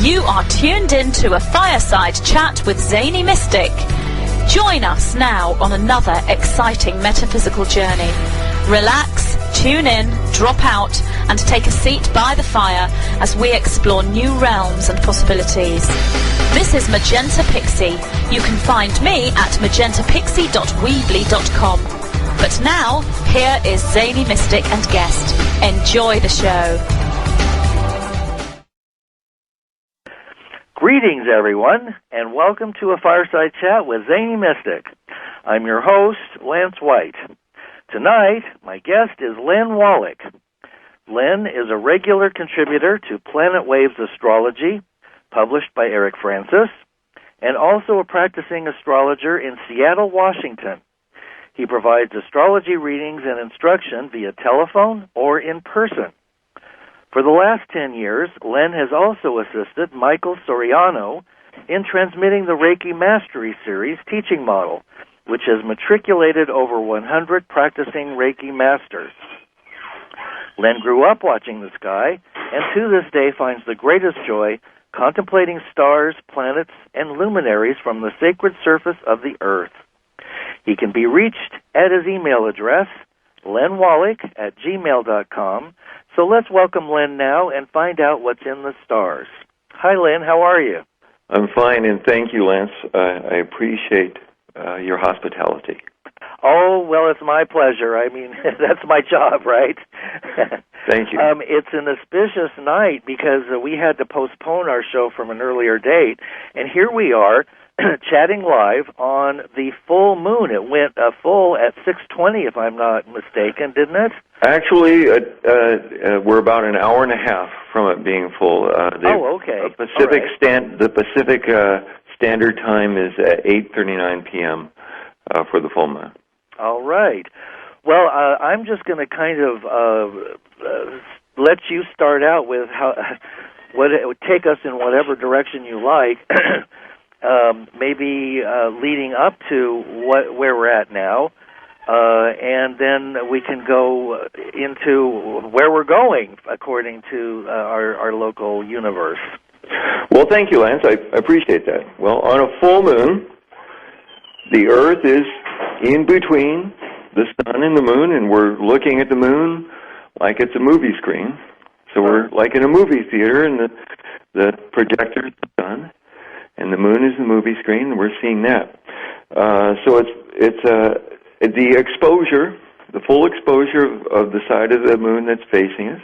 You are tuned in to a Fireside Chat with Zany Mystic. Join us now on another exciting metaphysical journey. Relax, tune in, drop out, and take a seat by the fire as we explore new realms and possibilities. This is Magenta Pixie. You can find me at magentapixie.weebly.com. But now, here is Zany Mystic and guest. Enjoy the show. Greetings, everyone, and welcome to a Fireside Chat with Zany Mystic. I'm your host, Lance White. Tonight, my guest is Len Wallick. Len is a regular contributor to Planet Waves Astrology, published by Eric Francis, and also a practicing astrologer in Seattle, Washington. He provides astrology readings and instruction via telephone or in person. For the last 10 years, Len has also assisted Michael Soriano in transmitting the Reiki Mastery Series teaching model, which has matriculated over 100 practicing Reiki masters. Len grew up watching the sky, and to this day finds the greatest joy contemplating stars, planets, and luminaries from the sacred surface of the Earth. He can be reached at his email address, lenwallick@gmail.com. So let's welcome Len now and find out what's in the stars. Hi, Len. How are you? I'm fine, and thank you, Lance. I appreciate your hospitality. Oh, well, it's my pleasure. I mean, that's my job, right? Thank you. It's an auspicious night because we had to postpone our show from an earlier date, and here we are chatting live on the full moon. It went full at 6:20, if I'm not mistaken, didn't it? Actually, we're about an hour and a half from it being full. Okay. The Pacific Standard Time is at 8:39 p.m. For the full moon. All right. Well, I'm just going to kind of let you start out with what it would take us in whatever direction you like. Maybe leading up to where we're at now, and then we can go into where we're going according to our local universe. Well, thank you, Lance. I appreciate that. Well, on a full moon, the Earth is in between the sun and the moon, and we're looking at the moon like it's a movie screen. So we're like in a movie theater, and the projector is the sun, and the moon is the movie screen, and we're seeing that. So it's the exposure, the full exposure of the side of the moon that's facing us,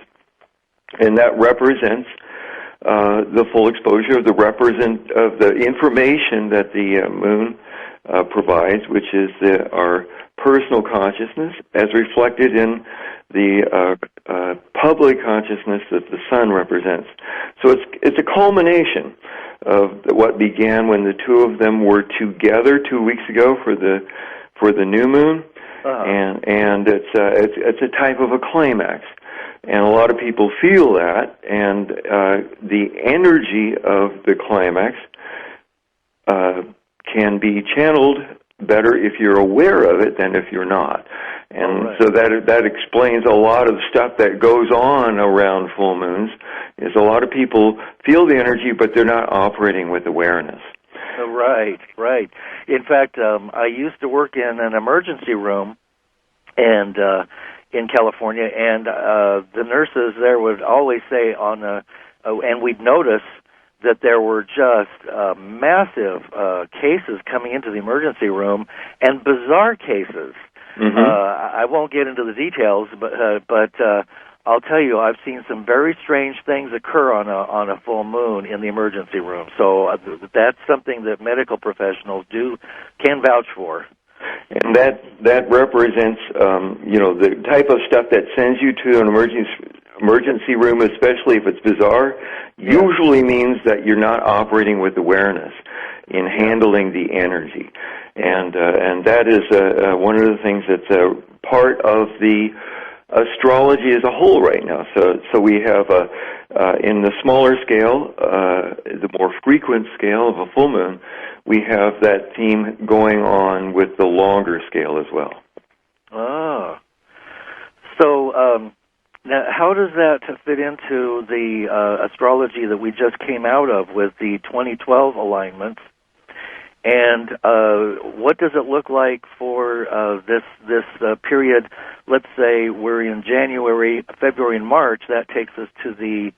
and that represents the full exposure of the information that the moon provides, which is our personal consciousness as reflected in the public consciousness that the sun represents. So it's a culmination of what began when the two of them were together 2 weeks ago for the new moon, and it's a type of a climax, and a lot of people feel that, and the energy of the climax can be channeled better if you're aware of it than if you're not. And so that explains a lot of stuff that goes on around full moons, is a lot of people feel the energy, but they're not operating with awareness. Right. In fact, I used to work in an emergency room and in California, and the nurses there would always say and we'd notice that there were just massive cases coming into the emergency room, and bizarre cases. Mm-hmm. I won't get into the details, but I'll tell you, I've seen some very strange things occur on a full moon in the emergency room. So that's something that medical professionals can vouch for. And that represents, the type of stuff that sends you to an emergency room, especially if it's bizarre, usually means that you're not operating with awareness in handling the energy. And that is one of the things that's part of the astrology as a whole right now. So we have in the smaller scale, the more frequent scale of a full moon, we have that theme going on with the longer scale as well. So Now, how does that fit into the astrology that we just came out of with the 2012 alignments? And what does it look like for this period? Let's say we're in January, February, and March. That takes us to the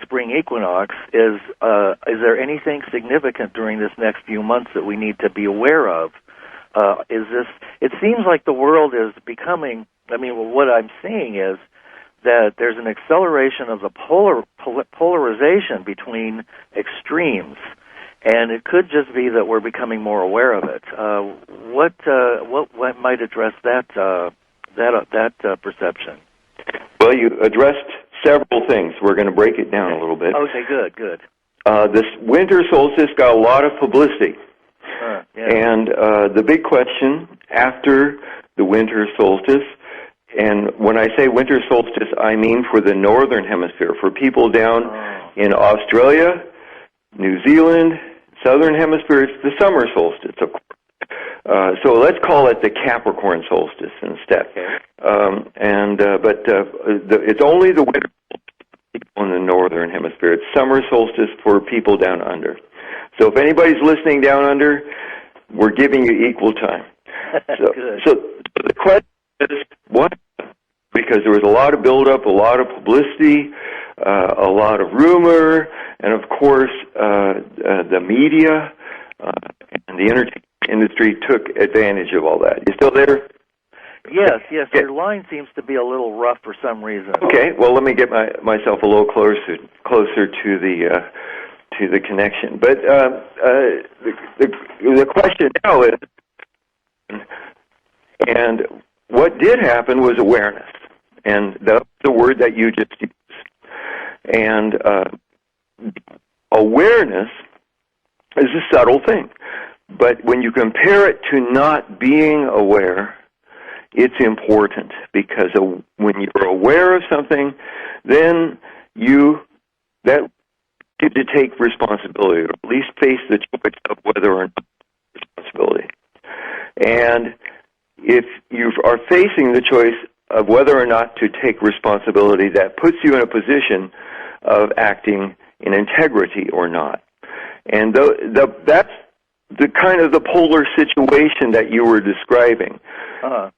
spring equinox. Is there anything significant during this next few months that we need to be aware of? It seems like the world is becoming, what I'm seeing is that there's an acceleration of the polarization between extremes, and it could just be that we're becoming more aware of it. What might address that perception? Well, you addressed several things. We're going to break it down a little bit. Okay, good. This winter solstice got a lot of publicity. Yeah. And the big question after the winter solstice, and when I say winter solstice, I mean for the northern hemisphere, for people down in Australia, New Zealand, southern hemisphere, it's the summer solstice, of course. So let's call it the Capricorn solstice instead. Okay. It's only the winter solstice on the northern hemisphere. It's summer solstice for people down under. So if anybody's listening down under, we're giving you equal time. So the question is, what? Because there was a lot of buildup, a lot of publicity, a lot of rumor, and of course the media and the entertainment industry took advantage of all that. You still there? Yes. Your line seems to be a little rough for some reason. Okay, well, let me get myself a little closer to the connection. But the question now is, and what did happen was awareness, and that's the word that you just used. And awareness is a subtle thing, but when you compare it to not being aware, it's important, because when you're aware of something, then that to take responsibility, or at least face the choice of whether or not responsibility. And if you are facing the choice of whether or not to take responsibility, that puts you in a position of acting in integrity or not. And that's the kind of the polar situation that you were describing.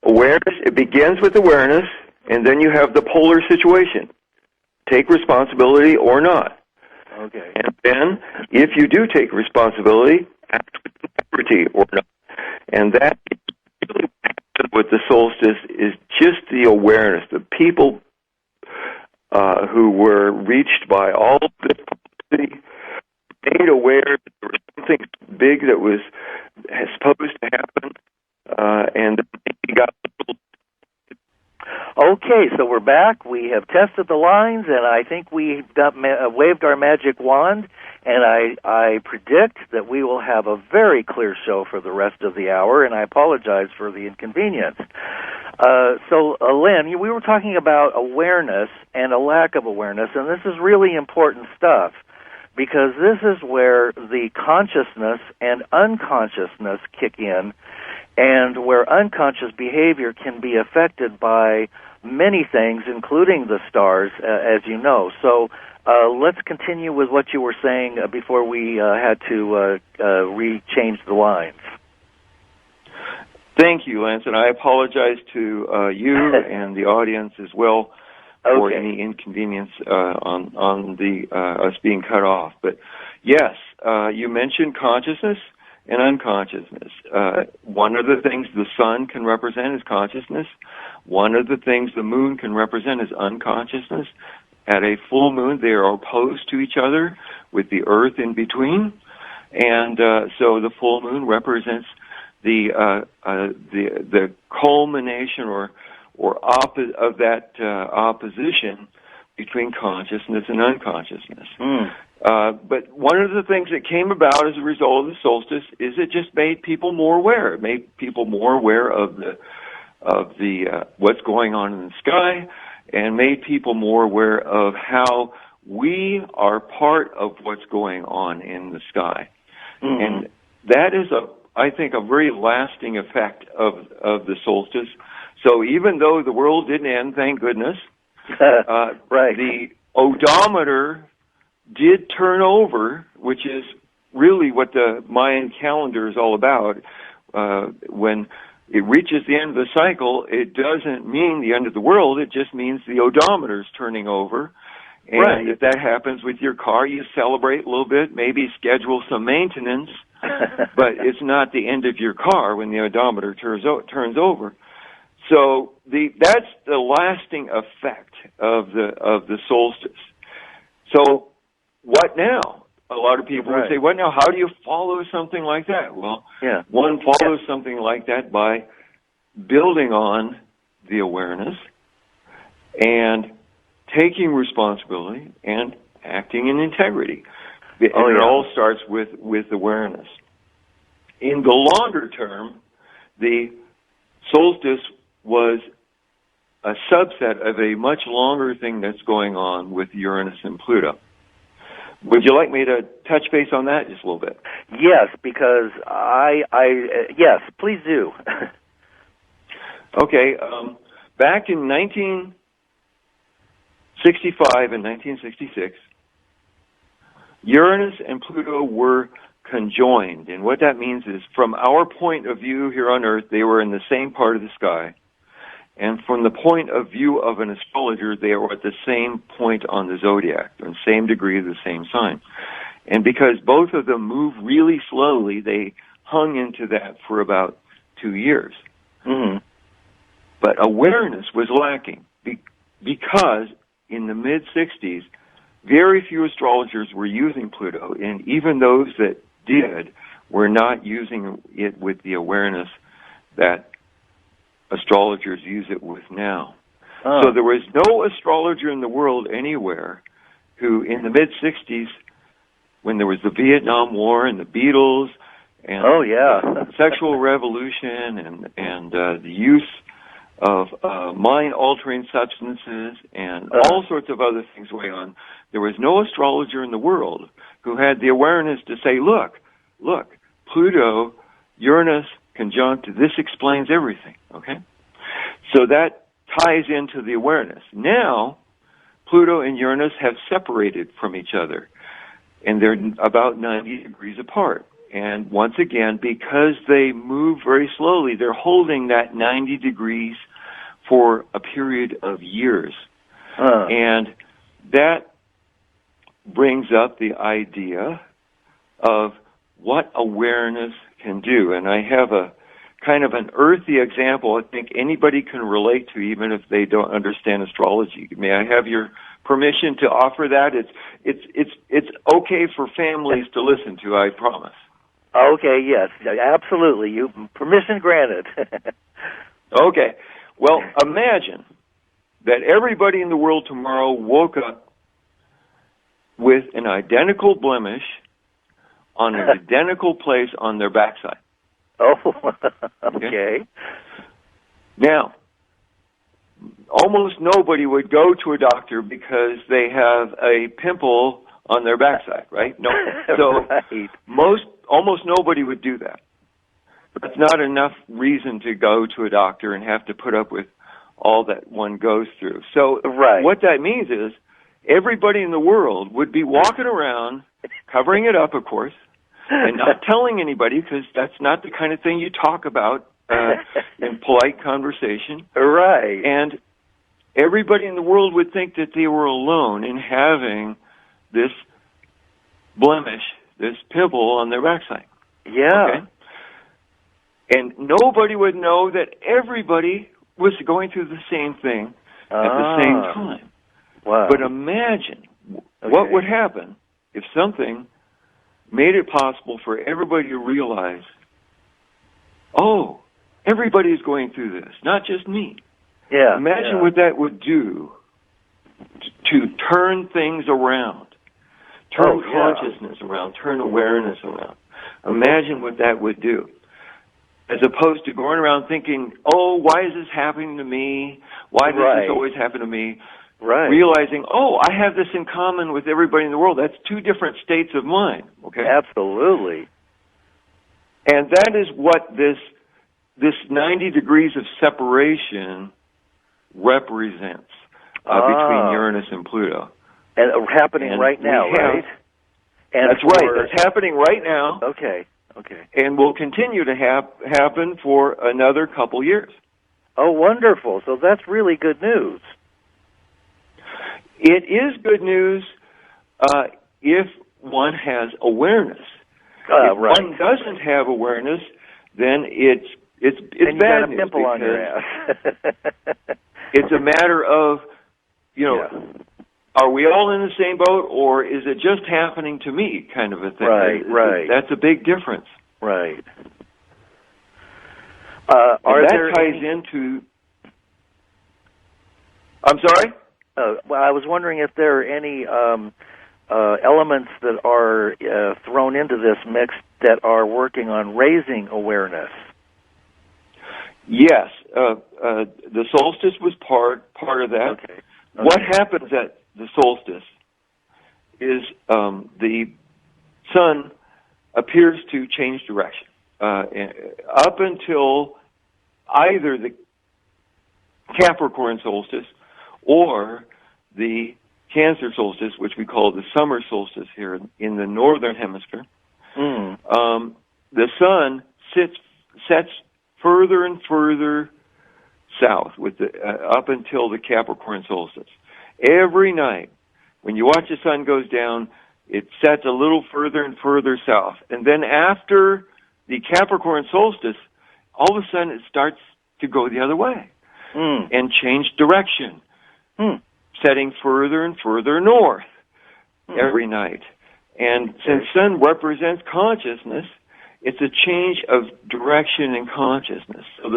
Awareness, it begins with awareness, and then you have the polar situation. Take responsibility or not. Okay. And then, if you do take responsibility, act with integrity or not. And that really with the solstice is just the awareness. The people who were reached by all of this publicity made aware that there was something big that was supposed to happen, and they got. Okay, so we're back. We have tested the lines, and I think we waved our magic wand, and I predict that we will have a very clear show for the rest of the hour, and I apologize for the inconvenience. So, Len, we were talking about awareness and a lack of awareness, and this is really important stuff, because this is where the consciousness and unconsciousness kick in, and where unconscious behavior can be affected by many things, including the stars, as you know. So let's continue with what you were saying before we had to re-change the lines. Thank you, Lance, and I apologize to you and the audience as well for any inconvenience on the us being cut off. But yes, you mentioned consciousness and unconsciousness. One of the things the sun can represent is consciousness. One of the things the moon can represent is unconsciousness. At a full moon, they are opposed to each other with the earth in between. And so the full moon represents the culmination or of that opposition between consciousness and unconsciousness. But one of the things that came about as a result of the solstice is it just made people more aware. It made people more aware of the what's going on in the sky, and made people more aware of how we are part of what's going on in the sky. And that is I think a very lasting effect of the solstice. So even though the world didn't end, thank goodness, Right. The odometer did turn over, which is really what the Mayan calendar is all about. When it reaches the end of the cycle, it doesn't mean the end of the world. It just means the odometer is turning over. And right. if that happens with your car, you celebrate a little bit, maybe schedule some maintenance, but it's not the end of your car when the odometer turns over. So that's the lasting effect of the solstice. So what now? A lot of people would say, what now? How do you follow something like that? Well, one follows something like that by building on the awareness and taking responsibility and acting in integrity. It all starts with awareness. In the longer term, the solstice was a subset of a much longer thing that's going on with Uranus and Pluto. Would you like me to touch base on that just a little bit? Yes, because yes, please do. Okay, back in 1965 and 1966, Uranus and Pluto were conjoined, and what that means is, from our point of view here on Earth, they were in the same part of the sky. And from the point of view of an astrologer, they are at the same point on the zodiac, the same degree of the same sign. And because both of them move really slowly, they hung into that for about 2 years. Mm-hmm. But awareness was lacking because in the mid-60s, very few astrologers were using Pluto, and even those that did were not using it with the awareness that astrologers use it with now. So there was no astrologer in the world anywhere who, in the mid-60s, when there was the Vietnam War and the Beatles and the sexual revolution and the use of mind-altering substances and all sorts of other things going on, there was no astrologer in the world who had the awareness to say, look, Pluto, Uranus, conjunct, this explains everything, okay? So that ties into the awareness. Now, Pluto and Uranus have separated from each other, and they're about 90 degrees apart. And once again, because they move very slowly, they're holding that 90 degrees for a period of years. And that brings up the idea of what awareness can do. And I have a kind of an earthy example I think anybody can relate to, even if they don't understand astrology. May I have your permission to offer that? It's okay for families to listen to, I promise. Okay, yes, absolutely. Permission granted. Okay. Well, imagine that everybody in the world tomorrow woke up with an identical blemish on an identical place on their backside. Oh, okay. Now, almost nobody would go to a doctor because they have a pimple on their backside, right? No. So almost nobody would do that. That's not enough reason to go to a doctor and have to put up with all that one goes through. So what that means is everybody in the world would be walking around, covering it up, of course, and not telling anybody, because that's not the kind of thing you talk about in polite conversation. Right. And everybody in the world would think that they were alone in having this blemish, this pimple on their backside. Yeah. Okay? And nobody would know that everybody was going through the same thing at the same time. Wow. But imagine what would happen if something made it possible for everybody to realize, oh, everybody's going through this, not just me. Yeah. Imagine what that would do to turn things around, turn consciousness around, turn awareness around. Imagine what that would do. As opposed to going around thinking, oh, why is this happening to me? Why does this always happen to me? Right. Realizing, oh, I have this in common with everybody in the world. That's two different states of mind. Okay. Absolutely. And that is what this 90 degrees of separation represents. between Uranus and Pluto. And happening right now, right? And that's right. That's happening right now. Okay. And will continue to happen for another couple years. Oh, wonderful. So that's really good news. It is good news if one has awareness. If one doesn't have awareness, then it's and bad news. You got a pimple on your ass. It's a matter of, are we all in the same boat, or is it just happening to me, kind of a thing? Right. That's a big difference. Right. That ties into... I'm sorry? Well, I was wondering if there are any elements that are thrown into this mix that are working on raising awareness. Yes. The solstice was part of that. Okay. What happens at the solstice is the sun appears to change direction. Up until either the Capricorn solstice or the Cancer solstice, which we call the summer solstice here in the northern hemisphere, the sun sets further and further south up until the Capricorn solstice. Every night, when you watch the sun goes down, it sets a little further and further south. And then after the Capricorn solstice, all of a sudden it starts to go the other way and change direction, setting further and further north every night. And since sun represents consciousness, it's a change of direction and consciousness. So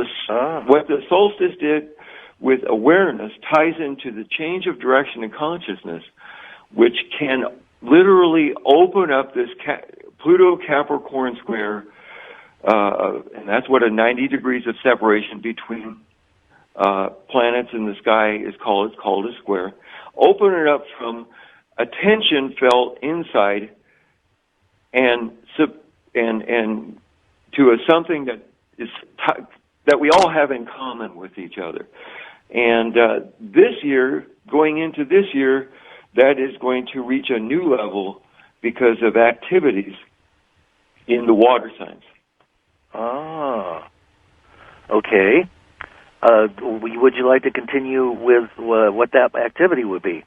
what the solstice did with awareness ties into the change of direction and consciousness, which can literally open up this Pluto-Capricorn square, and that's what a 90 degrees of separation between planets in the sky is called. It's called a square. Open it up from a tension felt inside and to a something that is that we all have in common with each other. And this year, going into this year, that is going to reach a new level because of activities in the water signs. Okay. Would you like to continue with what that activity would be?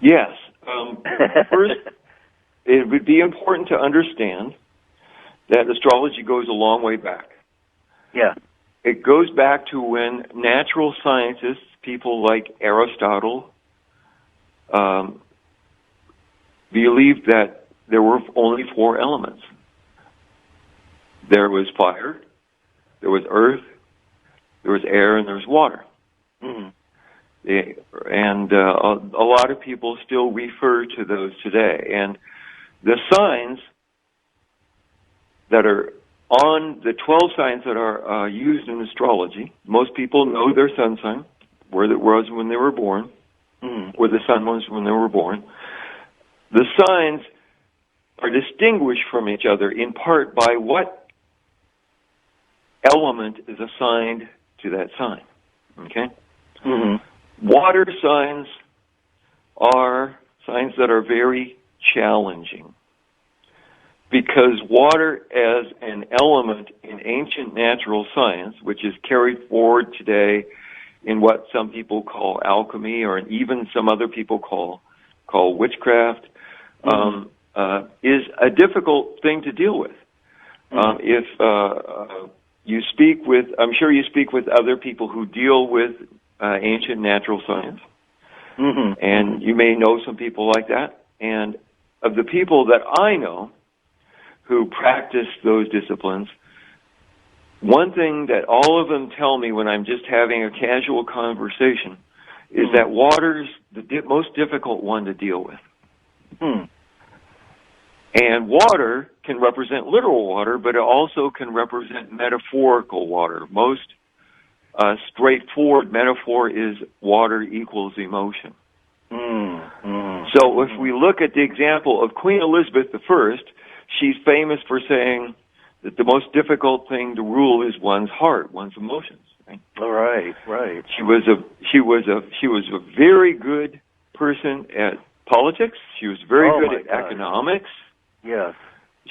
Yes. First, it would be important to understand that astrology goes a long way back. Yeah. It goes back to when natural scientists, people like Aristotle, believed that there were only 4 elements. There was fire, there was earth, there was air, and there was water. And a lot of people still refer to those today. And the signs that are on the 12 signs that are used in astrology, most people know their sun sign, where it was when they were born, where the sun was when they were born. The signs are distinguished from each other in part by what element is assigned to that sign. Okay? Water signs are signs that are very challenging because water as an element in ancient natural science, which is carried forward today in what some people call alchemy or even some other people call witchcraft, is a difficult thing to deal with. If you speak with, I'm sure you speak with other people who deal with ancient natural science, and you may know some people like that. And of the people that I know who practice those disciplines, one thing that all of them tell me when I'm just having a casual conversation is that water's the most difficult one to deal with. And water can represent literal water, but it also can represent metaphorical water. Most straightforward metaphor is water equals emotion. So if we look at the example of Queen Elizabeth I, she's famous for saying that the most difficult thing to rule is one's heart, one's emotions. All right, right. She was a very good person at politics. She was very good at economics. Yes.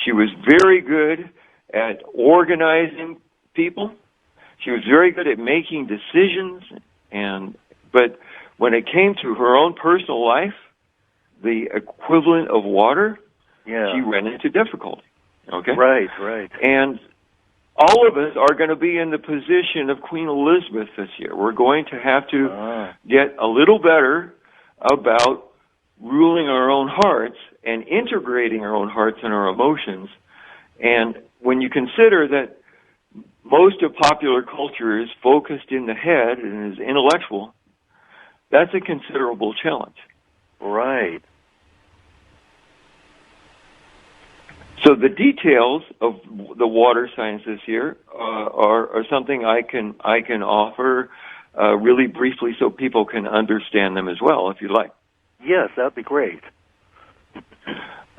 She was very good at organizing people. She was very good at making decisions, but when it came to her own personal life, the equivalent of water, she ran into difficulty. Okay? Right, right. And all of us are going to be in the position of Queen Elizabeth this year. We're going to have to get a little better about ruling our own hearts and integrating our own hearts and our emotions. And when you consider that most of popular culture is focused in the head and is intellectual, that's a considerable challenge. Right. So the details of the water signs this year are something I can offer really briefly so people can understand them as well, if you like. Yes, that'd be great.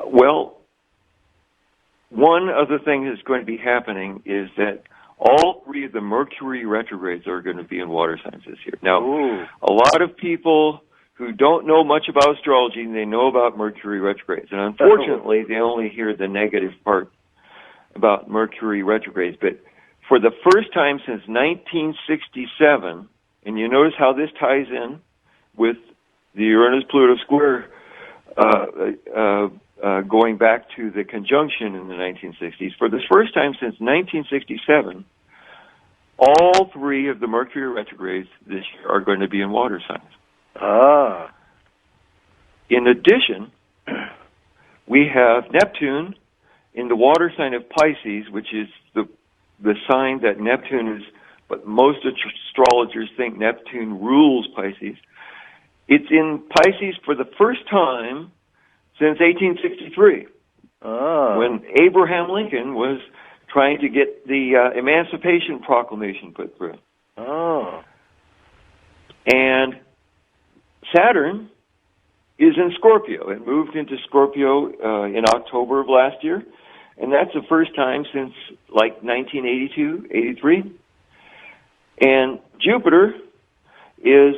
Well, one of the things that's going to be happening is that all three of the Mercury retrogrades are going to be in water signs this year. Now, a lot of people who don't know much about astrology, they know about Mercury retrogrades. And unfortunately, they only hear the negative part about Mercury retrogrades. But for the first time since 1967, and you notice how this ties in with the Uranus-Pluto square going back to the conjunction in the 1960s. For the first time since 1967, all three of the Mercury retrogrades this year are going to be in water signs. In addition, we have Neptune in the water sign of Pisces, which is the sign that Neptune is, but most astrologers think Neptune rules Pisces. It's in Pisces for the first time since 1863, when Abraham Lincoln was trying to get the Emancipation Proclamation put through. And Saturn is in Scorpio. It moved into Scorpio in October of last year, and that's the first time since like 1982, 83. And Jupiter is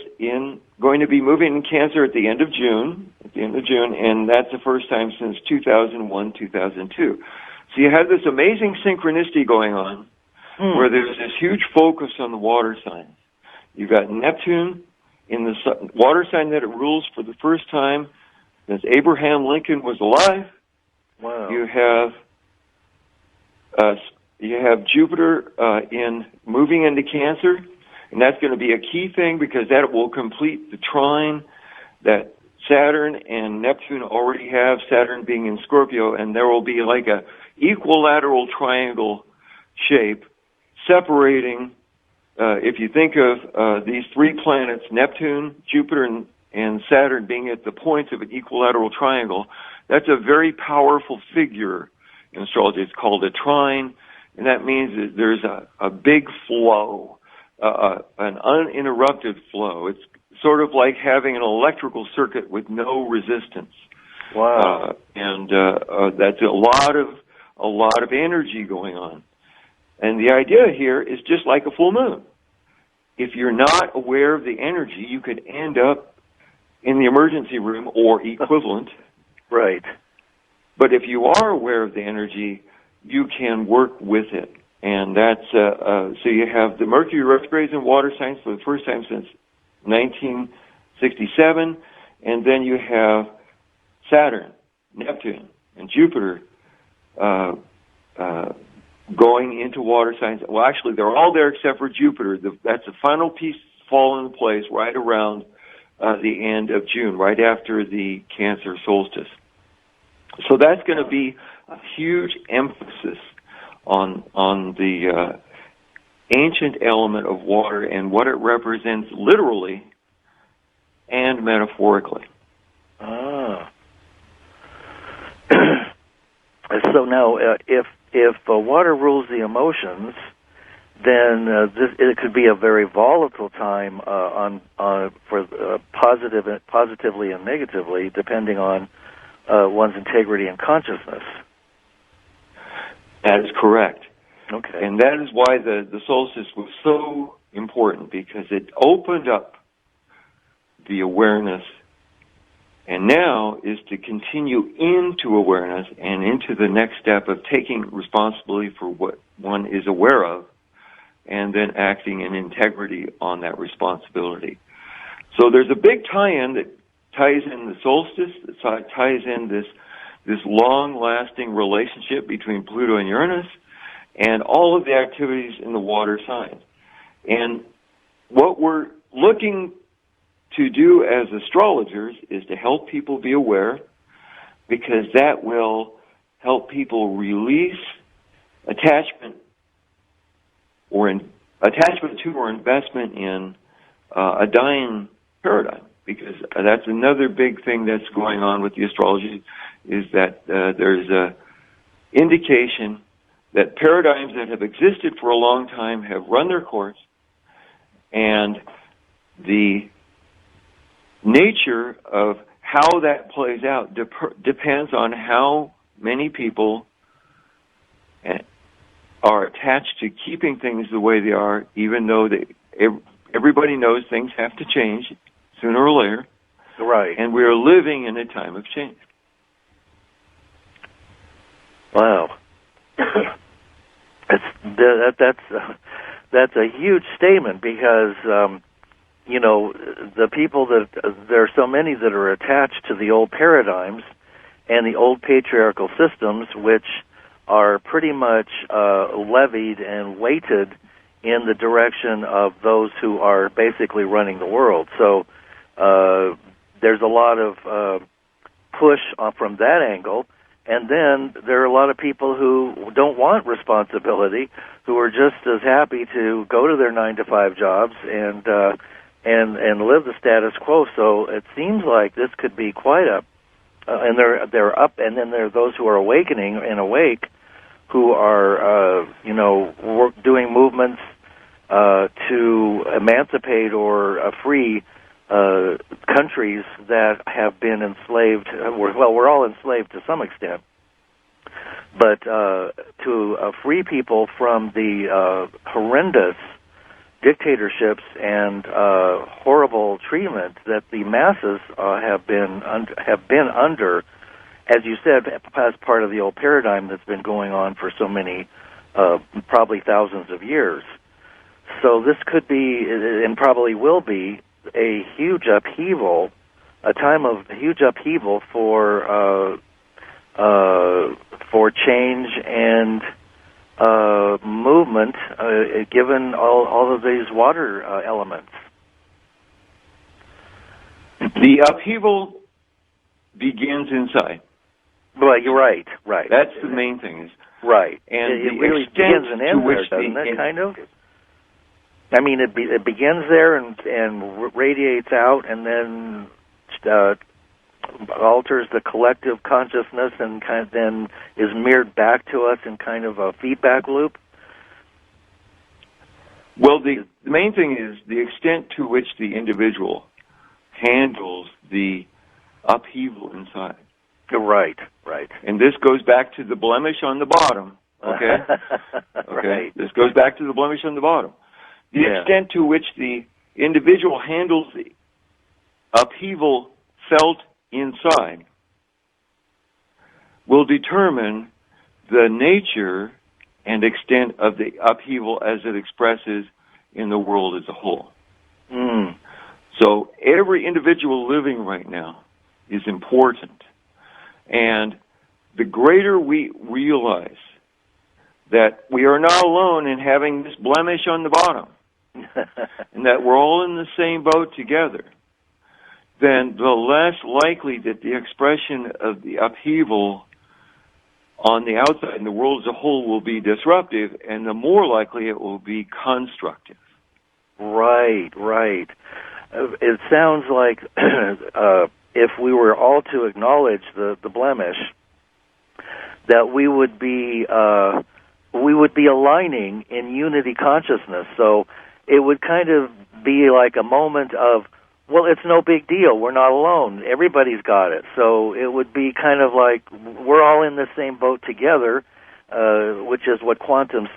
going to be moving in Cancer at the end of June, and that's the first time since 2001, 2002. So you have this amazing synchronicity going on where there's this huge focus on the water signs. You've got Neptune in the water sign that it rules for the first time since Abraham Lincoln was alive. Wow. You have Jupiter moving into Cancer, and that's going to be a key thing because that will complete the trine that Saturn and Neptune already have, Saturn being in Scorpio, and there will be like a equilateral triangle shape separating, if you think of these three planets, Neptune, Jupiter, and Saturn being at the points of an equilateral triangle, that's a very powerful figure in astrology. It's called a trine, and that means that there's a big flow, an uninterrupted flow. It's sort of like having an electrical circuit with no resistance. Wow. And that's a lot of energy going on. And the idea here is just like a full moon. If you're not aware of the energy, you could end up in the emergency room or equivalent. Right. But if you are aware of the energy, you can work with it. And that's, so you have the Mercury retrogrades in water signs for the first time since 1967, and then you have Saturn, Neptune, and Jupiter going into water signs. Well, actually, they're all there except for Jupiter. That's the final piece falling into place right around the end of June, right after the Cancer solstice. So that's going to be a huge emphasis on the ancient element of water and what it represents literally and metaphorically. So now, if water rules the emotions, then it could be a very volatile time for positively and negatively, depending on one's integrity and consciousness. That is correct. Okay. And that is why the solstice was so important because it opened up the awareness, and now is to continue into awareness and into the next step of taking responsibility for what one is aware of and then acting in integrity on that responsibility. So there's a big tie-in that ties in the solstice, that ties in this long-lasting relationship between Pluto and Uranus and all of the activities in the water signs. And what we're looking to do as astrologers is to help people be aware, because that will help people release attachment to or investment in a dying paradigm, because that's another big thing that's going on with the astrology, is that there's a indication that paradigms that have existed for a long time have run their course, and the nature of how that plays out depends on how many people are attached to keeping things the way they are, even though everybody knows things have to change sooner or later. Right. And we're living in a time of change. Wow. That's a huge statement, because the people there are so many that are attached to the old paradigms and the old patriarchal systems, which are pretty much levied and weighted in the direction of those who are basically running the world. So there's a lot of push from that angle. And then there are a lot of people who don't want responsibility, who are just as happy to go to their 9-to-5 jobs and live the status quo. So it seems like this could be quite and they're up, and then there are those who are awakening and awake, who are doing movements to emancipate or free countries that have been enslaved. Well, we're all enslaved to some extent, but to free people from the horrendous dictatorships and horrible treatment that the masses have been under, as you said, as part of the old paradigm that's been going on for so many, probably thousands of years. So this could be, and probably will be, a huge upheaval, a time of huge upheaval for change and movement, given all of these water elements. The upheaval begins inside. Well, you're right. That's the main thing. Right. And it really begins and ends there, doesn't it, kind of? I mean, it begins there and radiates out, and then alters the collective consciousness, and then is mirrored back to us in kind of a feedback loop. Well, the main thing is the extent to which the individual handles the upheaval inside. Right. And this goes back to the blemish on the bottom. Okay. Right. This goes back to the blemish on the bottom. The extent to which the individual handles the upheaval felt inside will determine the nature and extent of the upheaval as it expresses in the world as a whole. Mm. So every individual living right now is important. And the greater we realize that we are not alone in having this blemish on the bottom, and that we're all in the same boat together, then the less likely that the expression of the upheaval on the outside in the world as a whole will be disruptive, and the more likely it will be constructive. Right. It sounds like if we were all to acknowledge the blemish, that we would be aligning in unity consciousness. So it would kind of be like a moment of, well, it's no big deal. We're not alone. Everybody's got it. So it would be kind of like we're all in the same boat together, which is what quantum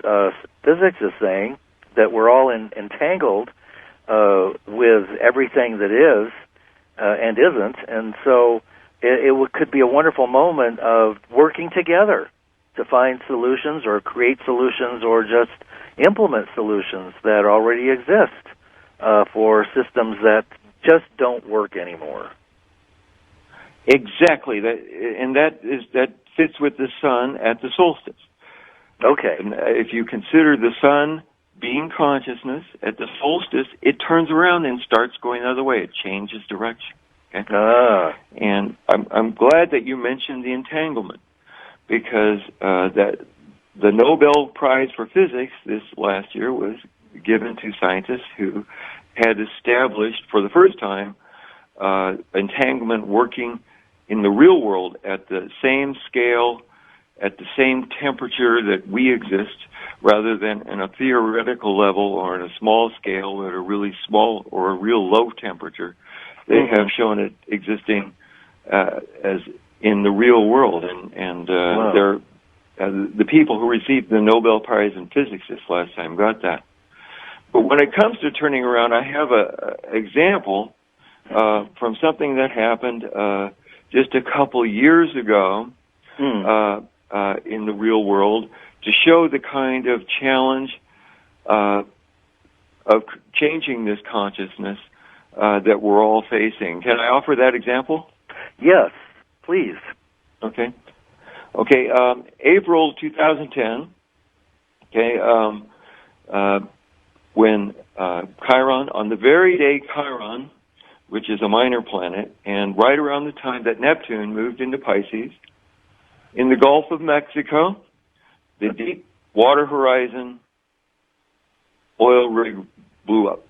physics is saying, that we're all entangled with everything that is and isn't, and so it could be a wonderful moment of working together to find solutions or create solutions or just implement solutions that already exist for systems that just don't work anymore. Exactly, that fits with the sun at the solstice. Okay. And if you consider the sun being consciousness at the solstice, it turns around and starts going the other way. It changes direction. Okay? And I'm glad that you mentioned the entanglement, because that the Nobel Prize for Physics this last year was given to scientists who had established for the first time entanglement working in the real world at the same scale, at the same temperature that we exist, rather than in a theoretical level or in a small scale at a really small or a real low temperature. They have shown it existing as in the real world, and they're the people who received the Nobel Prize in Physics this last time got that. But when it comes to turning around, I have an example from something that happened just a couple years ago in the real world to show the kind of challenge of changing this consciousness that we're all facing. Can I offer that example? Yes, please. Okay. April 2010. When Chiron, on the very day Chiron, which is a minor planet, and right around the time that Neptune moved into Pisces, in the Gulf of Mexico, the deep water horizon oil rig blew up.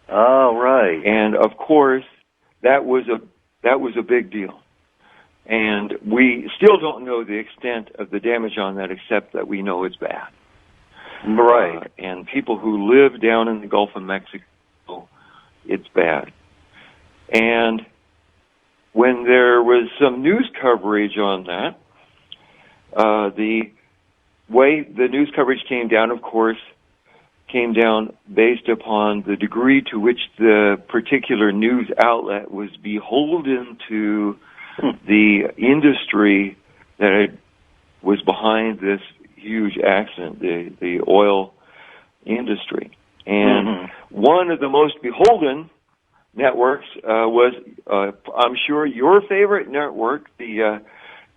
Oh, right. And of course, that was a big deal. And we still don't know the extent of the damage on that, except that we know it's bad. Right. And people who live down in the Gulf of Mexico, it's bad. And when there was some news coverage on that, the way the news coverage came down, of course, came down based upon the degree to which the particular news outlet was beholden to the industry that was behind this huge accident, the oil industry. And one of the most beholden networks was, I'm sure, your favorite network, the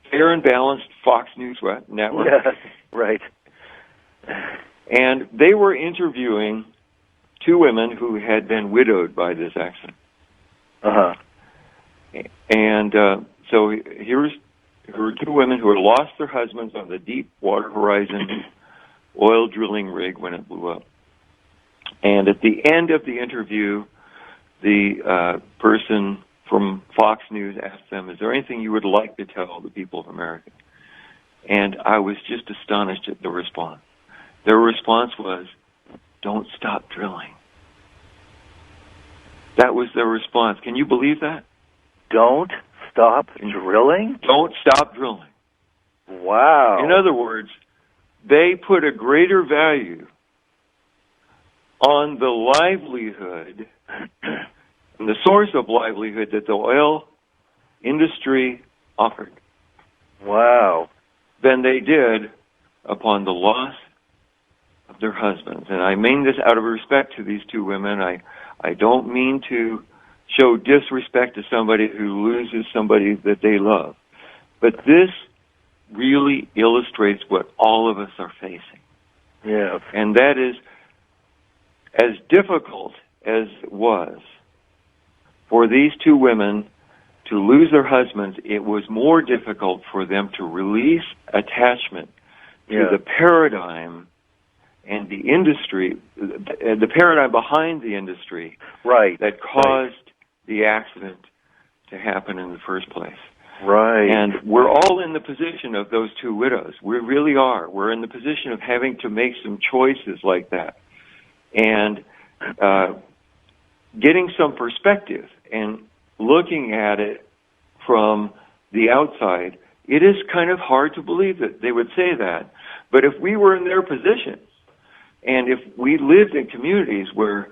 Fair and Balanced Fox News Network. Yes, right. And they were interviewing two women who had been widowed by this accident. And so here were two women who had lost their husbands on the deep water horizon oil drilling rig when it blew up. And at the end of the interview, the person from Fox News asked them, "Is there anything you would like to tell the people of America?" And I was just astonished at the response. Their response was, "Don't stop drilling." That was their response. Can you believe that? Don't stop drilling? Don't stop drilling. Wow. In other words, they put a greater value on the livelihood and the source of livelihood that the oil industry offered. Wow. Than they did upon the loss of their husbands. And I mean this out of respect to these two women. I don't mean to show disrespect to somebody who loses somebody that they love. But this really illustrates what all of us are facing. Yes. And that is, as difficult as it was for these two women to lose their husbands, it was more difficult for them to release attachment to the paradigm and the industry, the paradigm behind the industry that caused the accident to happen in the first place. Right. And we're all in the position of those two widows. We really are. We're in the position of having to make some choices like that. And getting some perspective and looking at it from the outside, it is kind of hard to believe that they would say that. But if we were in their position, And if we lived in communities where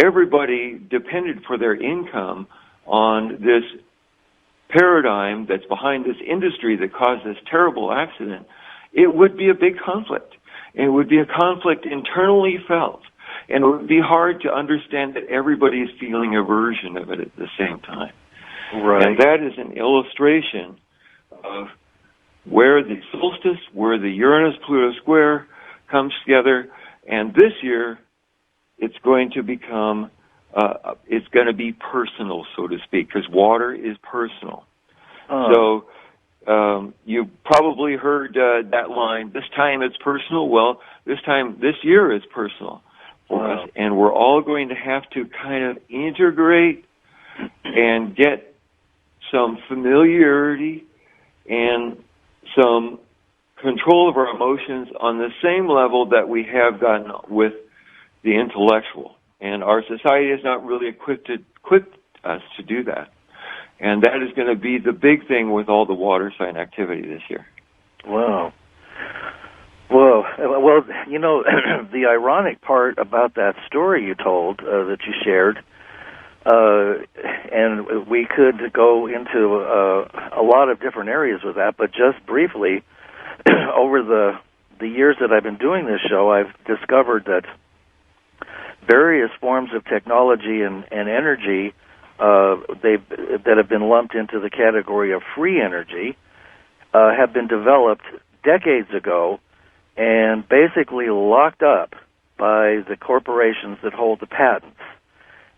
everybody depended for their income on this paradigm that's behind this industry that caused this terrible accident, it would be a big conflict. And it would be a conflict internally felt. And it would be hard to understand that everybody is feeling a version of it at the same time. Right. And that is an illustration of where the solstice, where the Uranus-Pluto square comes together. And this year, it's going to become, it's going to be personal, so to speak, because water is personal. So you probably heard that line, this time it's personal. Well, this year is personal for us, and we're all going to have to kind of integrate and get some familiarity and some control of our emotions on the same level that we have gotten with the intellectual. And our society has not really equipped us to do that. And that is going to be the big thing with all the water sign activity this year. Wow. Well, you know, the ironic part about that story you told, that you shared, and we could go into a lot of different areas with that, but just briefly, over the years that I've been doing this show, I've discovered that various forms of technology and energy that have been lumped into the category of free energy have been developed decades ago and basically locked up by the corporations that hold the patents.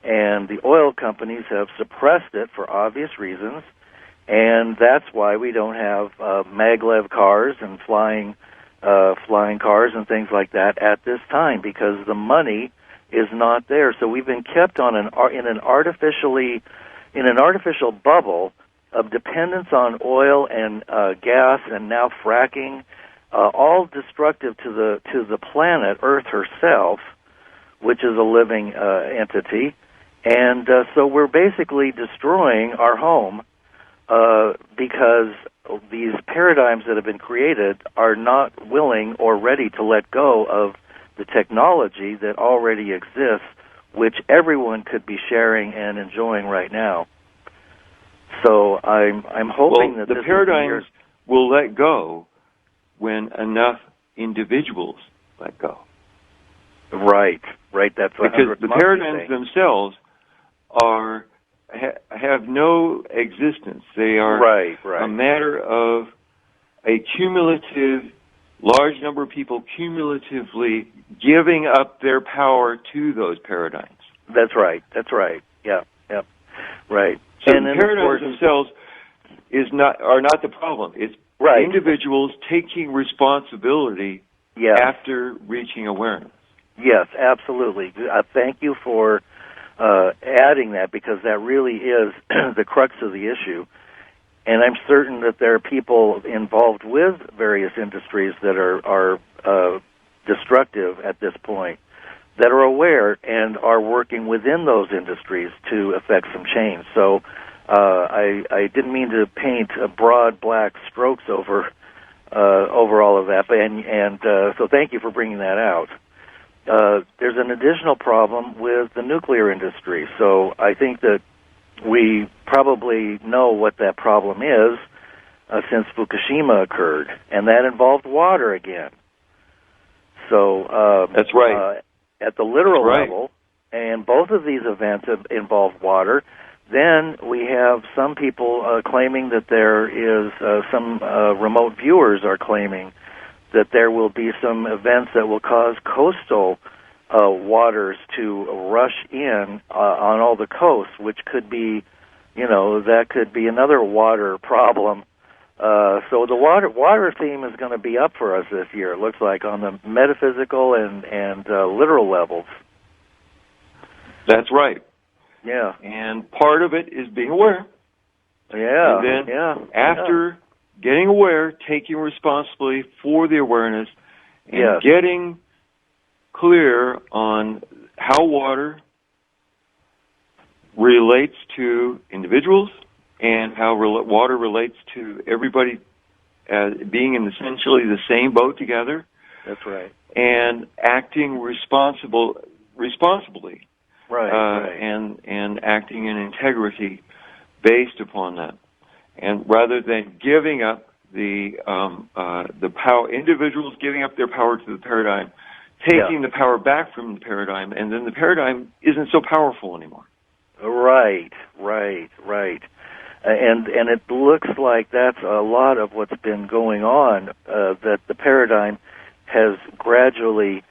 And the oil companies have suppressed it for obvious reasons, and that's why we don't have maglev cars and flying cars and things like that at this time, because the money is not there. So we've been kept on in an artificial bubble of dependence on oil and gas, and now fracking, all destructive to the planet Earth herself, which is a living entity. And so we're basically destroying our home because these paradigms that have been created are not willing or ready to let go of the technology that already exists, which everyone could be sharing and enjoying right now. So I'm hoping that the paradigms will let go when enough individuals let go. Right. That's because the paradigms themselves have no existence. They are a matter of a cumulative, large number of people cumulatively giving up their power to those paradigms. That's right. Yeah. Right. So the paradigms themselves are not the problem. It's individuals taking responsibility after reaching awareness. Yes, absolutely. Thank you for adding that, because that really is the crux of the issue. And I'm certain that there are people involved with various industries that are destructive at this point that are aware and are working within those industries to effect some change. So I didn't mean to paint broad black strokes over all of that, and so thank you for bringing that out. There's an additional problem with the nuclear industry. So I think that we probably know what that problem is since Fukushima occurred, and that involved water again. So that's right. At the literal level, and both of these events have involved water. Then we have some people claiming that there is some remote viewers are claiming that there will be some events that will cause coastal waters to rush in on all the coasts, which could be, that could be another water problem. So the water theme is going to be up for us this year, it looks like, on the metaphysical and literal levels. That's right. Yeah. And part of it is being aware. Yeah. And then after getting aware, taking responsibility for the awareness, and getting clear on how water relates to individuals and how water relates to everybody being in essentially the same boat together. That's right. And acting responsibly. Right. And acting in integrity based upon that. And rather than giving up the power, individuals giving up their power to the paradigm, taking the power back from the paradigm, and then the paradigm isn't so powerful anymore. Right. And it looks like that's a lot of what's been going on, that the paradigm has gradually,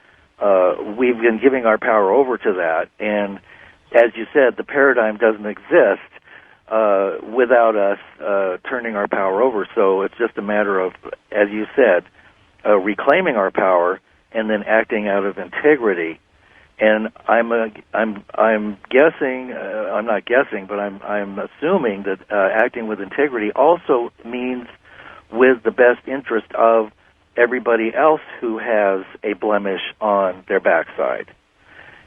we've been giving our power over to that, and as you said, the paradigm doesn't exist without us turning our power over. So it's just a matter of, as you said, reclaiming our power and then acting out of integrity. And I'm guessing, I'm not guessing, but I'm assuming that acting with integrity also means with the best interest of everybody else who has a blemish on their backside.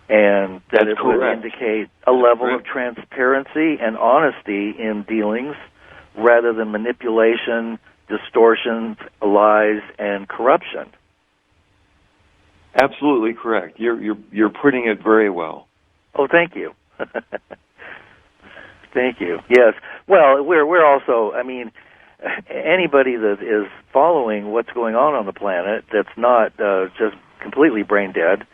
And that it would indicate a level of transparency and honesty in dealings rather than manipulation, distortions, lies, and corruption. Absolutely correct. You're putting it very well. Oh, thank you. Thank you. Yes. Well, we're also, I mean, anybody that is following what's going on the planet that's not just completely brain dead,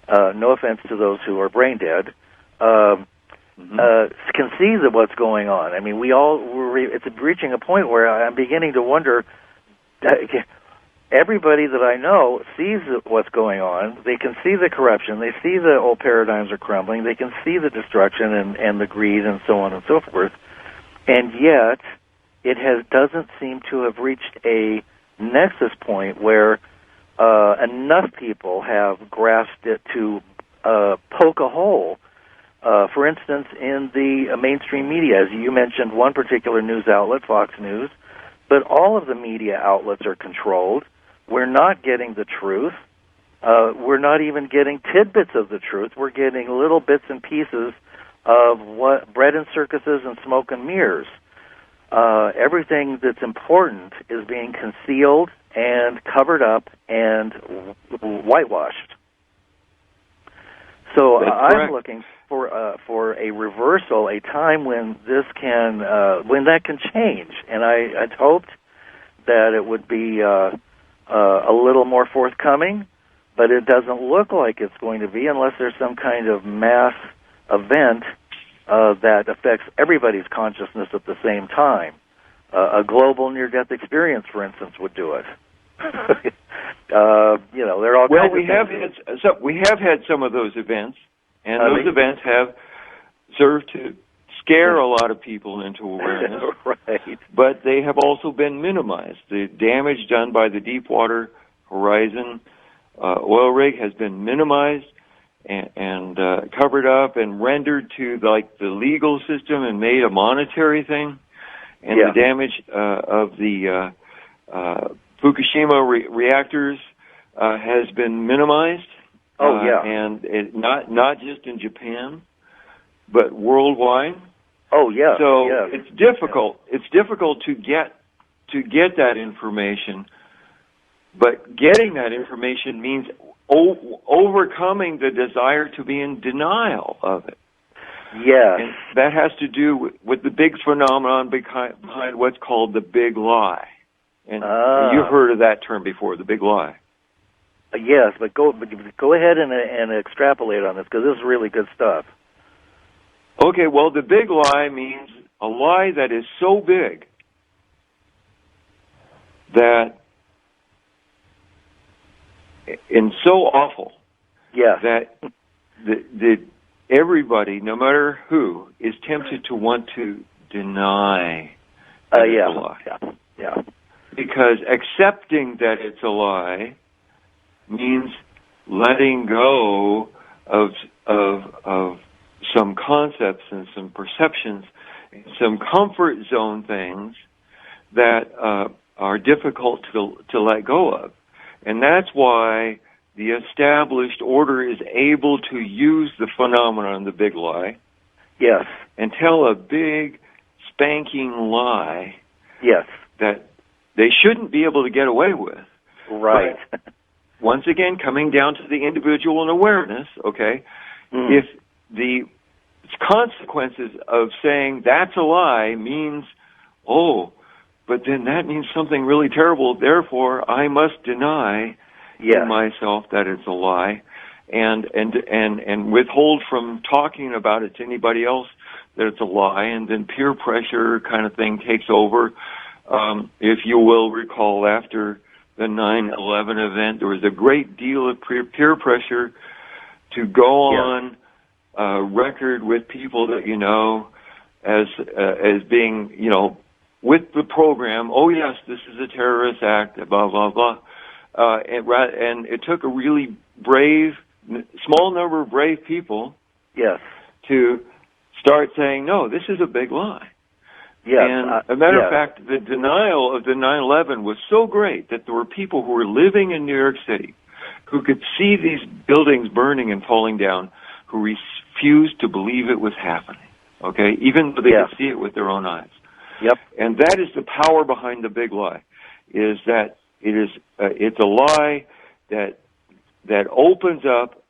no offense to those who are brain dead, can see that what's going on. I mean, it's reaching a point where I'm beginning to wonder, everybody that I know sees what's going on. They can see the corruption. They see the old paradigms are crumbling. They can see the destruction and the greed and so on and so forth. And yet, it doesn't seem to have reached a nexus point where enough people have grasped it to poke a hole. For instance, in the mainstream media, as you mentioned, one particular news outlet, Fox News, but all of the media outlets are controlled. We're not getting the truth. We're not even getting tidbits of the truth. We're getting little bits and pieces of what bread and circuses and smoke and mirrors. Everything that's important is being concealed and covered up and whitewashed. So I'm looking for a reversal, a time when this can when that can change. And I'd hoped that it would be a little more forthcoming, but it doesn't look like it's going to be unless there's some kind of mass event that affects everybody's consciousness at the same time. A global near-death experience, for instance, would do it. There are all kinds of things. We have had some of those events, and those events have served to scare a lot of people into awareness. Right. But they have also been minimized. The damage done by the Deepwater Horizon oil rig has been minimized and covered up and rendered to the legal system and made a monetary thing. And the damage of the Fukushima reactors has been minimized. And not just in Japan, but worldwide. Oh yeah. So it's difficult. Yeah. It's difficult to get that information, but getting that information means overcoming the desire to be in denial of it. Yeah. And that has to do with the big phenomenon behind what's called the big lie. And you've heard of that term before, the big lie. Yes, but go ahead and extrapolate on this, because this is really good stuff. Okay, well, the big lie means a lie that is so big that and so awful that the everybody, no matter who, is tempted to want to deny that it's a lie. Yeah. Because accepting that it's a lie means letting go of some concepts and some perceptions, some comfort zone things that are difficult to let go of. And that's why the established order is able to use the phenomenon, the big lie, and tell a big spanking lie that they shouldn't be able to get away with. Right. once again, coming down to the individual and awareness, okay, if the consequences of saying that's a lie means, oh, but then that means something really terrible, therefore I must deny to myself that it's a lie, and withhold from talking about it to anybody else that it's a lie, and then peer pressure kind of thing takes over. If you will recall, after the 9/11 event, there was a great deal of peer pressure to go on record with people that you know as being, you know, with the program, oh yes, this is a terrorist act, blah, blah, blah. And it took a really small number of brave people to start saying, no, this is a big lie. And a matter of fact, the denial of the 9/11 was so great that there were people who were living in New York City who could see these buildings burning and falling down, who refused to believe it was happening, okay, even though they could see it with their own eyes. And that is the power behind the big lie, is that it's a lie that opens up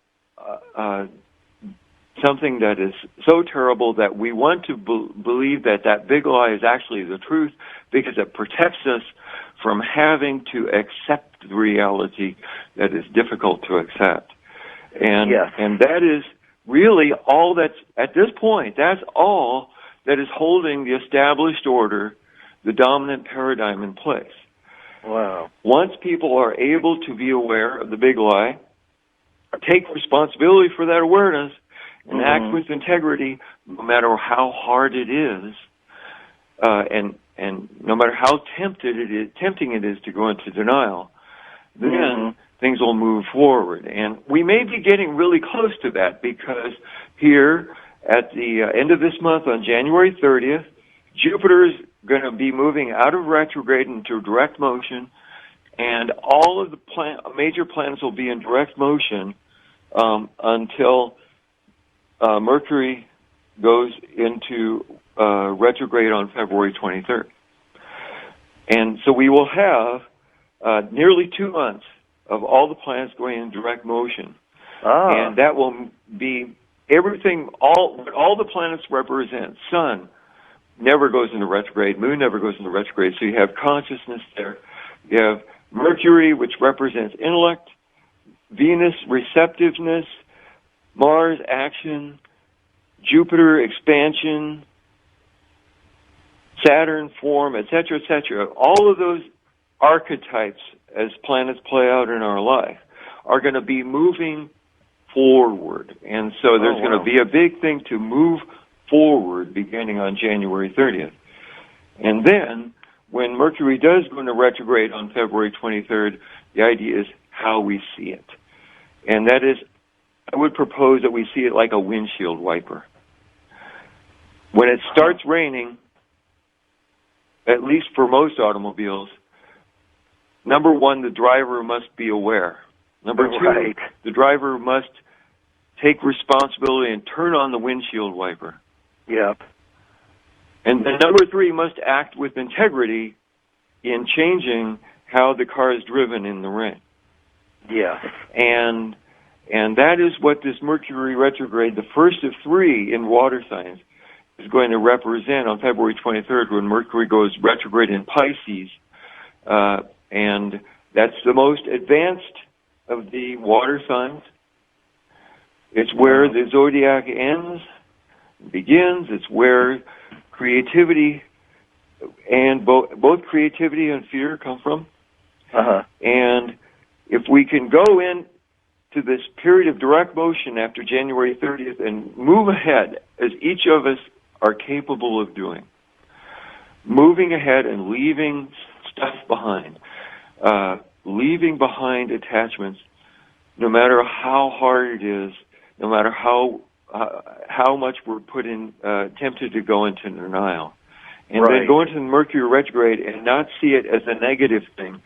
something that is so terrible that we want to believe that big lie is actually the truth, because it protects us from having to accept the reality that is difficult to accept. And that is really all that's, at this point, that's all that is holding the established order, the dominant paradigm in place. Wow. Once people are able to be aware of the big lie, take responsibility for that awareness, and act with integrity, no matter how hard it is, and no matter how tempting it is to go into denial, then things will move forward. And we may be getting really close to that, because here at the end of this month, on January 30th, Jupiter is going to be moving out of retrograde into direct motion, and all of the major planets will be in direct motion until Mercury goes into retrograde on February 23rd. And so we will have nearly 2 months of all the planets going in direct motion. And that will be everything, all the planets represent. Sun never goes into retrograde. Moon never goes into retrograde. So you have consciousness there. You have Mercury, which represents intellect, Venus, receptiveness, Mars, action, Jupiter, expansion, Saturn, form, etc., etc. All of those archetypes, as planets play out in our life, are going to be moving forward. And so there's going to be a big thing to move forward beginning on January 30th. And then, when Mercury does go into retrograde on February 23rd, the idea is how we see it. And that is, I would propose that we see it like a windshield wiper. When it starts raining, at least for most automobiles, number one, the driver must be aware. Number two, the driver must take responsibility and turn on the windshield wiper. And then number three, must act with integrity in changing how the car is driven in the rain. And that is what this Mercury retrograde, the first of three in water signs, is going to represent on February 23rd, when Mercury goes retrograde in Pisces. And that's the most advanced of the water signs. It's where the zodiac ends, begins. It's where creativity and both creativity and fear come from. And if we can go in to this period of direct motion after January 30th and move ahead, as each of us are capable of doing, moving ahead and leaving stuff behind, leaving behind attachments, no matter how hard it is, no matter how much we're tempted to go into denial. And then go into the Mercury retrograde and not see it as a negative thing.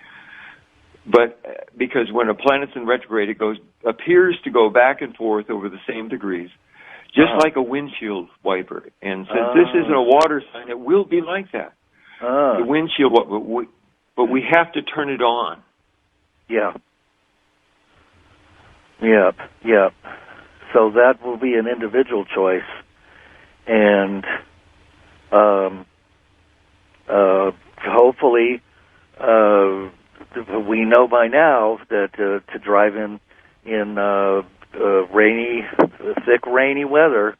But because when a planet's in retrograde, it appears to go back and forth over the same degrees, just like a windshield wiper. And since this isn't a water sign, it will be like that. The windshield wiper, but we have to turn it on. Yep, yep. So that will be an individual choice, and hopefully we know by now that to drive in rainy, thick, rainy weather,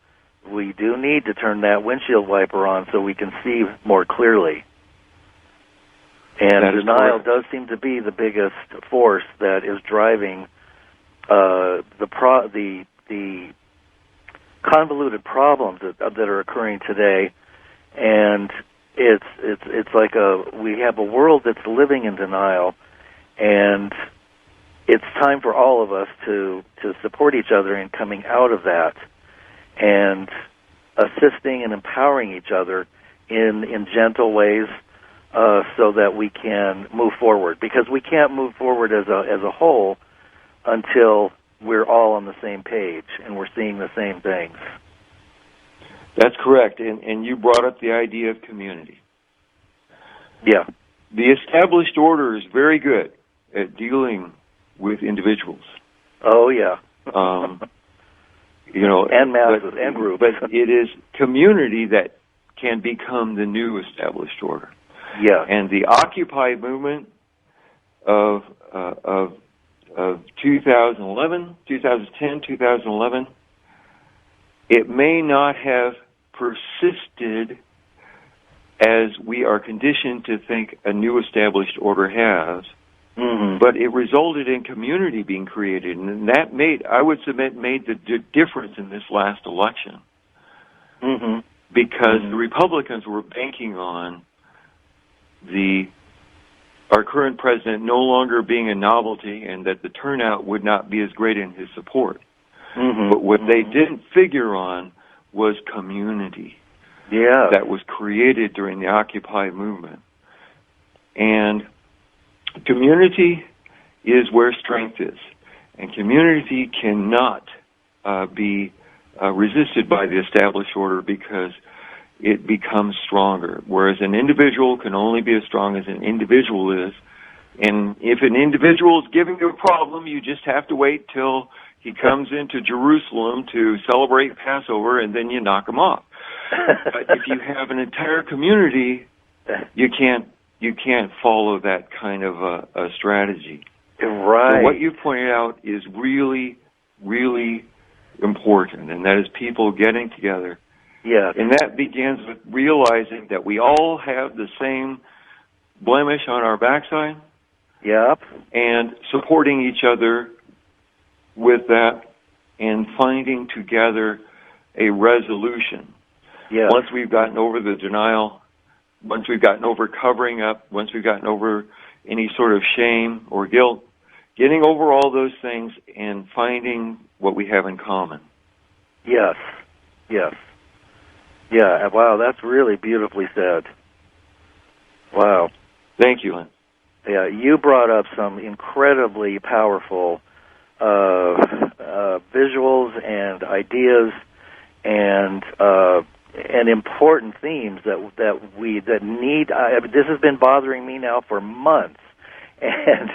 we do need to turn that windshield wiper on so we can see more clearly. And denial does seem to be the biggest force that is driving the convoluted problems that are occurring today. And it's like we have a world that's living in denial, and it's time for all of us to support each other in coming out of that and assisting and empowering each other in gentle ways, so that we can move forward. Because we can't move forward as a whole until we're all on the same page and we're seeing the same things. That's correct, and you brought up the idea of community. Yeah. The established order is very good at dealing with individuals. Oh, yeah. And masses and groups. But it is community that can become the new established order. Yeah. And the Occupy movement of 2011, 2010, 2011, it may not have persisted as we are conditioned to think a new established order has, but it resulted in community being created, and that made the difference in this last election, because the Republicans were banking on our current president no longer being a novelty, and that the turnout would not be as great in his support. But what they didn't figure on was community that was created during the Occupy movement. And community is where strength is. And community cannot be resisted by the established order, because it becomes stronger, whereas an individual can only be as strong as an individual is. And if an individual is giving you a problem, you just have to wait till he comes into Jerusalem to celebrate Passover, and then you knock him off. But if you have an entire community, you can't follow that kind of a strategy. Right. So what you pointed out is really, really important, and that is people getting together. Yeah. And that begins with realizing that we all have the same blemish on our backside. Yep. And supporting each other with that and finding together a resolution. Yeah. Once we've gotten over the denial, once we've gotten over covering up, once we've gotten over any sort of shame or guilt, getting over all those things and finding what we have in common. Yes. Yes. Yeah, wow, that's really beautifully said. Wow. Thank you, Len. Yeah, you brought up some incredibly powerful visuals and ideas and important themes that need. This has been bothering me now for months, and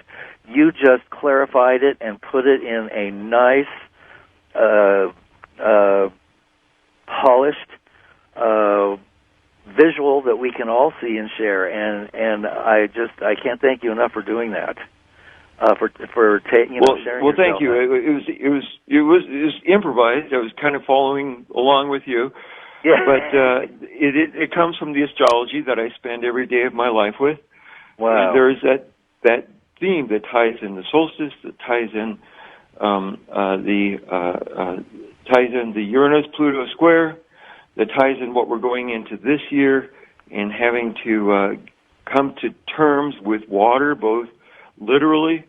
you just clarified it and put it in a nice, polished visual that we can all see and share, and I can't thank you enough for doing that, for sharing. Well, thank you. It was improvised. I was kind of following along with you. Yeah. But it comes from the astrology that I spend every day of my life with. Wow. And there's that theme that ties in the solstice, that ties in the Uranus-Pluto square, that ties in what we're going into this year and having to come to terms with water, both literally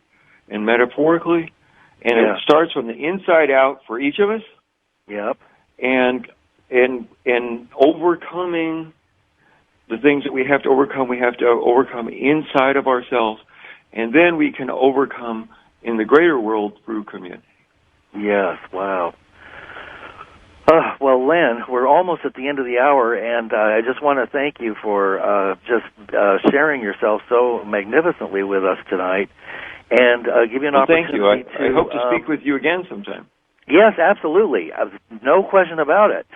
and metaphorically. And it starts from the inside out for each of us. Yep. And overcoming the things that we have to overcome inside of ourselves, and then we can overcome in the greater world through community. Yes, wow. Well, Len, we're almost at the end of the hour, and I just want to thank you for sharing yourself so magnificently with us tonight. and give you an opportunity thank you. to... I hope to speak with you again sometime. Yes, absolutely. No question about it.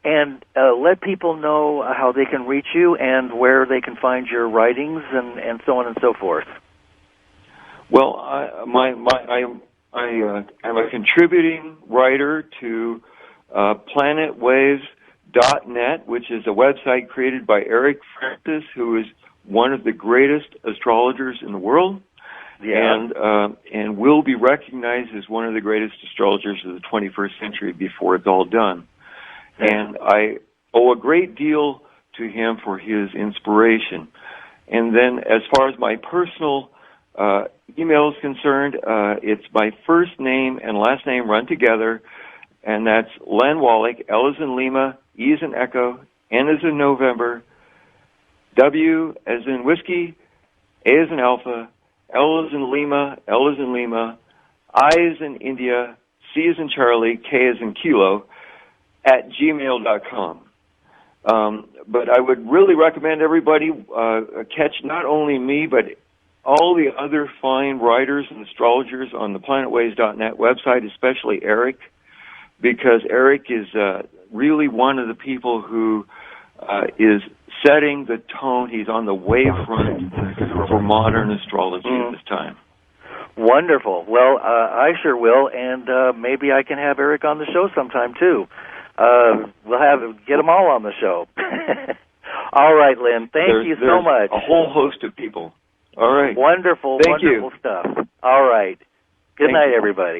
And let people know how they can reach you and where they can find your writings and so on and so forth. Well, I'm a contributing writer to planetwaves.net, which is a website created by Eric Francis, who is one of the greatest astrologers in the world. Yeah. And will be recognized as one of the greatest astrologers of the 21st century before it's all done. And I owe a great deal to him for his inspiration. And then as far as my personal email is concerned, it's my first name and last name run together, and that's Len Wallick, L as in Lima, E as in Echo, N as in November, W as in Whiskey, A as in Alpha, L as in Lima, L as in Lima, I as in India, C as in Charlie, K as in Kilo, at gmail.com. But I would really recommend everybody catch not only me, but all the other fine writers and astrologers on the planetwaves.net website, especially Eric, because Eric is really one of the people who is setting the tone. He's on the wavefront for modern astrology at this time. Wonderful. Well, I sure will, and maybe I can have Eric on the show sometime, too. We'll get them all on the show. All right, Len. Thank you so much. A whole host of people. All right. Wonderful, Thank wonderful you. stuff. All right. Good night, everybody.